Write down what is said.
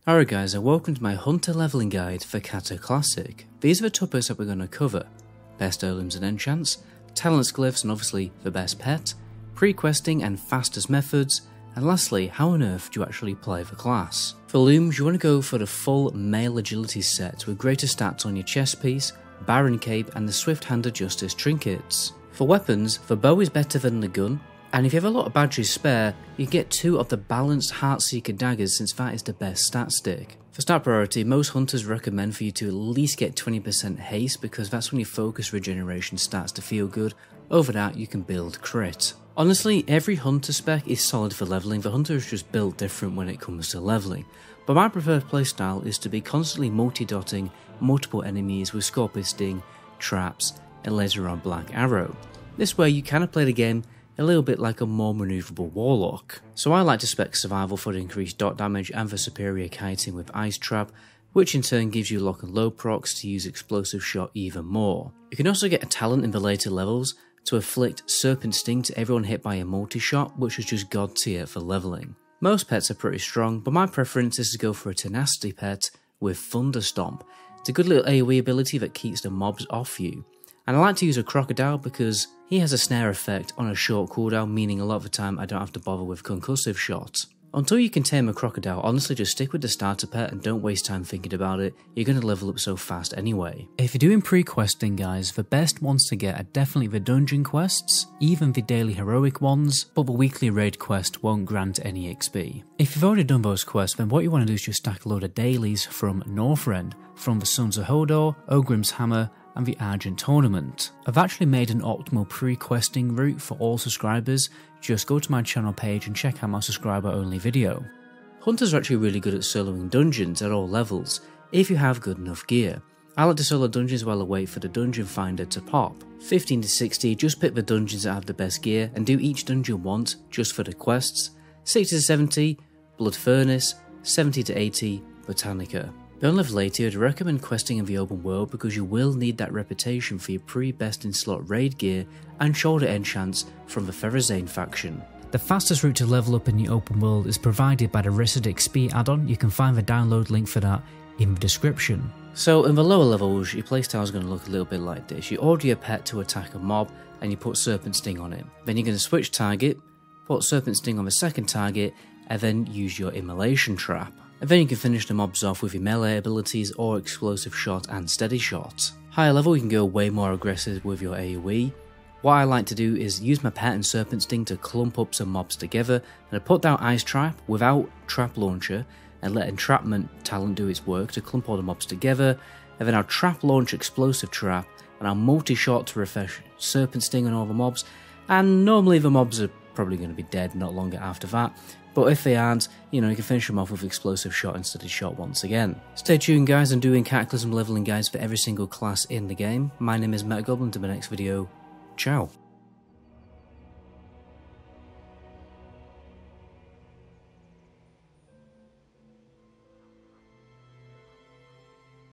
Alright guys, and welcome to my hunter leveling guide for Cataclysm. These are the topics that we're going to cover: best heirlooms and enchants, talents, glyphs, and obviously the best pet, prequesting and fastest methods, and lastly, how on earth do you actually play the class. For looms, you want to go for the full male agility set with greater stats on your chest piece, Baron cape, and the swift hand of justice trinkets. For weapons, the bow is better than the gun, and if you have a lot of badges spare, you get 2 of the balanced Heartseeker daggers since that is the best stat stick. For stat priority, most hunters recommend for you to at least get 20% haste because that's when your focus regeneration starts to feel good. Over that, you can build crit. Honestly, every hunter spec is solid for leveling. The hunter is just built different when it comes to leveling. But my preferred playstyle is to be constantly multi-dotting multiple enemies with Scorpion Sting, traps, and later on Black Arrow. This way you kind of play the game a little bit like a more manoeuvrable warlock. So I like to spec survival for the increased dot damage and for superior kiting with ice trap, which in turn gives you lock and load procs to use explosive shot even more. You can also get a talent in the later levels to afflict serpent sting to everyone hit by a multi-shot, which is just god tier for leveling. Most pets are pretty strong, but my preference is to go for a tenacity pet with thunder stomp. It's a good little AoE ability that keeps the mobs off you. And I like to use a crocodile because he has a snare effect on a short cooldown, meaning a lot of the time I don't have to bother with concussive shots. Until you can tame a crocodile, honestly just stick with the starter pet and don't waste time thinking about it, you're going to level up so fast anyway. If you're doing pre-questing guys, the best ones to get are definitely the dungeon quests, even the daily heroic ones, but the weekly raid quest won't grant any XP. If you've already done those quests, then what you want to do is just stack a load of dailies from Northrend, from the Sons of Hodor, Ogrim's Hammer, and the Argent Tournament. I've actually made an optimal pre-questing route for all subscribers. Just go to my channel page and check out my subscriber only video. Hunters are actually really good at soloing dungeons at all levels, if you have good enough gear. I like to solo dungeons while I wait for the dungeon finder to pop. 15 to 60, just pick the dungeons that have the best gear and do each dungeon once just for the quests. 60 to 70, Blood Furnace, 70 to 80, Botanica. Beyond level 80, I'd recommend questing in the open world because you will need that reputation for your pre-best in slot raid gear and shoulder enchants from the Ferazane faction. The fastest route to level up in the open world is provided by the Resid XP add-on. You can find the download link for that in the description. So in the lower levels, your playstyle is going to look a little bit like this. You order your pet to attack a mob and you put Serpent Sting on it. Then you're going to switch target, put Serpent Sting on the second target, and then use your Immolation Trap. And then you can finish the mobs off with your melee abilities or explosive shot and steady shot. Higher level, you can go way more aggressive with your AoE. What I like to do is use my pet and Serpent Sting to clump up some mobs together, and I put down Ice Trap without Trap Launcher and let Entrapment talent do its work to clump all the mobs together, and then I'll Trap Launch Explosive Trap and I'll multi-shot to refresh Serpent Sting on all the mobs, and normally the mobs are probably going to be dead not long after that. But if they aren't, you can finish them off with explosive shot and steady shot once again. Stay tuned guys, I'm doing Cataclysm leveling guides for every single class in the game. My name is Metagoblin, to my next video, ciao.